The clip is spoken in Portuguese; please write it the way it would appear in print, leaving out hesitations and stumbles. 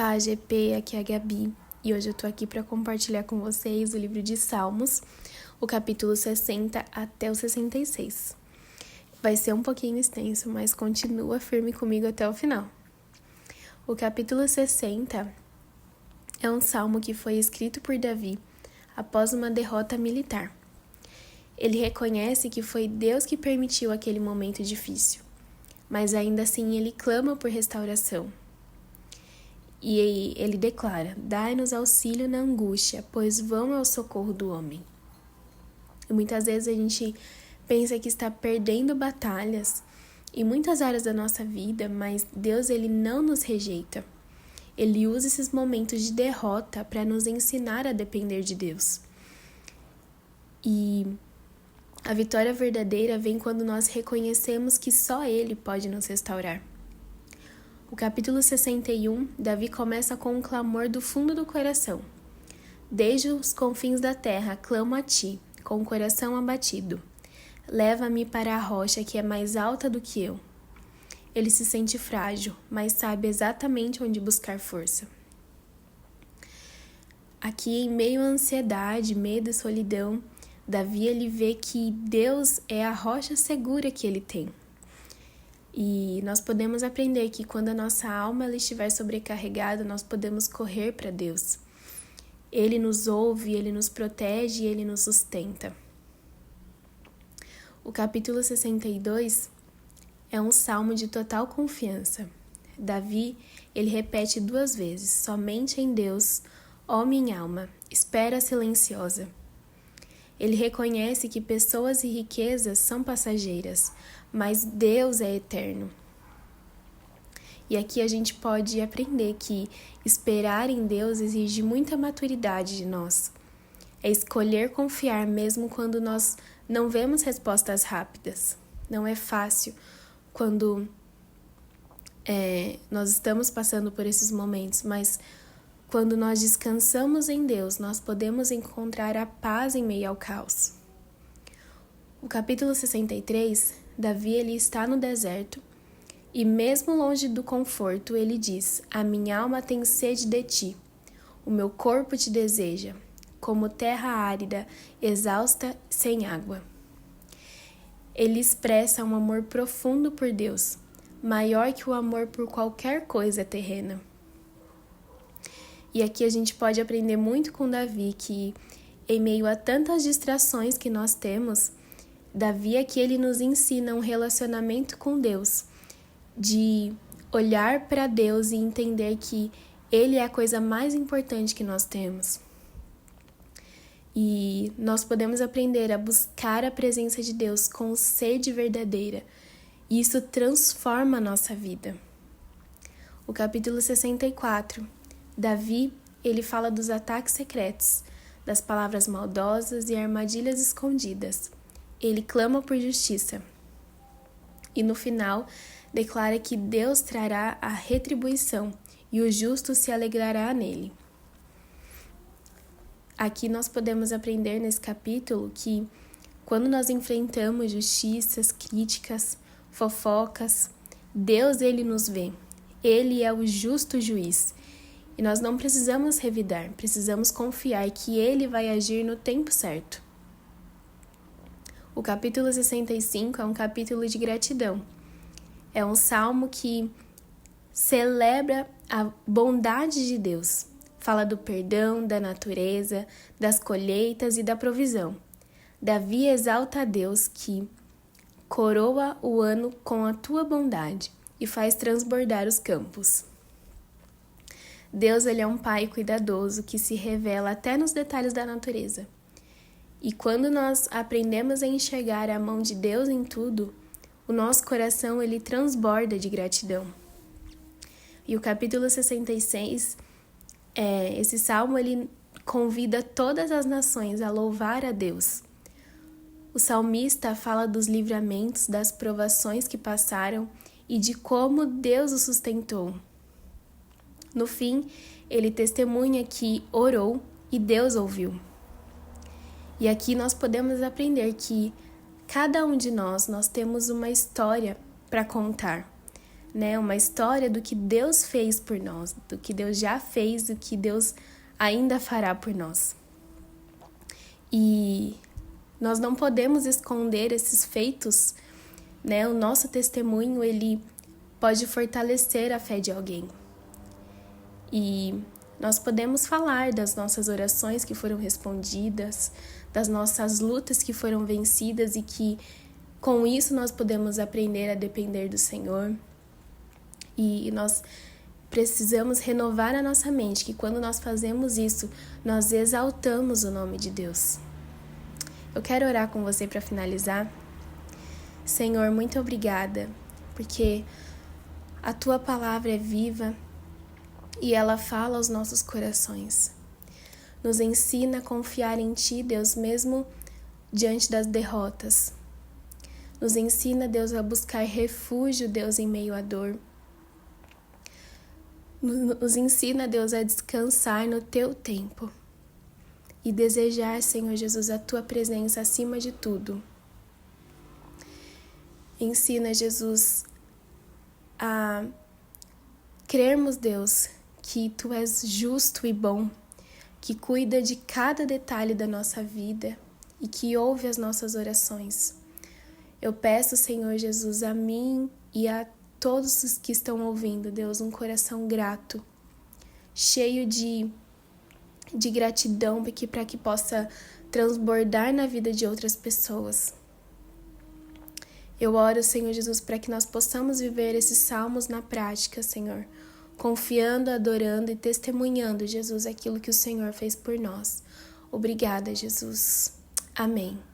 Opa, GP, aqui é a Gabi e hoje eu tô aqui para compartilhar com vocês o livro de Salmos, o capítulo 60 até o 66. Vai ser um pouquinho extenso, mas continua firme comigo até o final. O capítulo 60 é um salmo que foi escrito por Davi após uma derrota militar. Ele reconhece que foi Deus que permitiu aquele momento difícil, mas ainda assim ele clama por restauração. E ele declara: dai-nos auxílio na angústia, pois vão ao socorro do homem. E muitas vezes a gente pensa que está perdendo batalhas em muitas áreas da nossa vida, mas Deus ele não nos rejeita. Ele usa esses momentos de derrota para nos ensinar a depender de Deus. E a vitória verdadeira vem quando nós reconhecemos que só Ele pode nos restaurar. O capítulo 61, Davi começa com um clamor do fundo do coração. Desde os confins da terra, clamo a ti, com o coração abatido. Leva-me para a rocha que é mais alta do que eu. Ele se sente frágil, mas sabe exatamente onde buscar força. Aqui, em meio à ansiedade, medo e solidão, Davi ele vê que Deus é a rocha segura que ele tem. E nós podemos aprender que quando a nossa alma ela estiver sobrecarregada, nós podemos correr para Deus. Ele nos ouve, Ele nos protege e Ele nos sustenta. O capítulo 62 é um salmo de total confiança. Davi, ele repete 2 vezes: somente em Deus, ó minha alma, espera silenciosa. Ele reconhece que pessoas e riquezas são passageiras, mas Deus é eterno. E aqui a gente pode aprender que esperar em Deus exige muita maturidade de nós. É escolher confiar mesmo quando nós não vemos respostas rápidas. Não é fácil quando nós estamos passando por esses momentos, mas quando nós descansamos em Deus, nós podemos encontrar a paz em meio ao caos. O capítulo 63, Davi ele está no deserto e mesmo longe do conforto, ele diz: a minha alma tem sede de ti, o meu corpo te deseja, como terra árida, exausta, sem água. Ele expressa um amor profundo por Deus, maior que o amor por qualquer coisa terrena. E aqui a gente pode aprender muito com Davi que, em meio a tantas distrações que nós temos, Davi aqui ele nos ensina um relacionamento com Deus, de olhar para Deus e entender que Ele é a coisa mais importante que nós temos. E nós podemos aprender a buscar a presença de Deus com sede verdadeira, e isso transforma a nossa vida. O capítulo 64, Davi, ele fala dos ataques secretos, das palavras maldosas e armadilhas escondidas. Ele clama por justiça. E no final, declara que Deus trará a retribuição e o justo se alegrará nele. Aqui nós podemos aprender nesse capítulo que quando nós enfrentamos justiças, críticas, fofocas, Deus ele nos vê. Ele é o justo juiz. E nós não precisamos revidar, precisamos confiar que Ele vai agir no tempo certo. O capítulo 65 é um capítulo de gratidão. É um salmo que celebra a bondade de Deus. Fala do perdão, da natureza, das colheitas e da provisão. Davi exalta a Deus que coroa o ano com a tua bondade e faz transbordar os campos. Deus ele é um pai cuidadoso que se revela até nos detalhes da natureza. E quando nós aprendemos a enxergar a mão de Deus em tudo, o nosso coração ele transborda de gratidão. E o capítulo 66, esse salmo ele convida todas as nações a louvar a Deus. O salmista fala dos livramentos, das provações que passaram e de como Deus o sustentou. No fim, ele testemunha que orou e Deus ouviu. E aqui nós podemos aprender que cada um de nós temos uma história para contar. né? Uma história do que Deus fez por nós, do que Deus já fez, do que Deus ainda fará por nós. E nós não podemos esconder esses feitos, né? O nosso testemunho, ele pode fortalecer a fé de alguém. E nós podemos falar das nossas orações que foram respondidas, das nossas lutas que foram vencidas e que com isso nós podemos aprender a depender do Senhor. E nós precisamos renovar a nossa mente, que quando nós fazemos isso, nós exaltamos o nome de Deus. Eu quero orar com você para finalizar. Senhor, muito obrigada, porque a Tua palavra é viva e ela fala aos nossos corações. Nos ensina a confiar em Ti, Deus, mesmo diante das derrotas. Nos ensina, Deus, a buscar refúgio, Deus, em meio à dor. Nos ensina, Deus, a descansar no Teu tempo e desejar, Senhor Jesus, a Tua presença acima de tudo. Ensina, Jesus, a crermos, Deus, que Tu és justo e bom, que cuida de cada detalhe da nossa vida e que ouve as nossas orações. Eu peço, Senhor Jesus, a mim e a todos os que estão ouvindo, Deus, um coração grato, cheio de gratidão para que possa transbordar na vida de outras pessoas. Eu oro, Senhor Jesus, para que nós possamos viver esses salmos na prática, Senhor, confiando, adorando e testemunhando, Jesus, aquilo que o Senhor fez por nós. Obrigada, Jesus. Amém.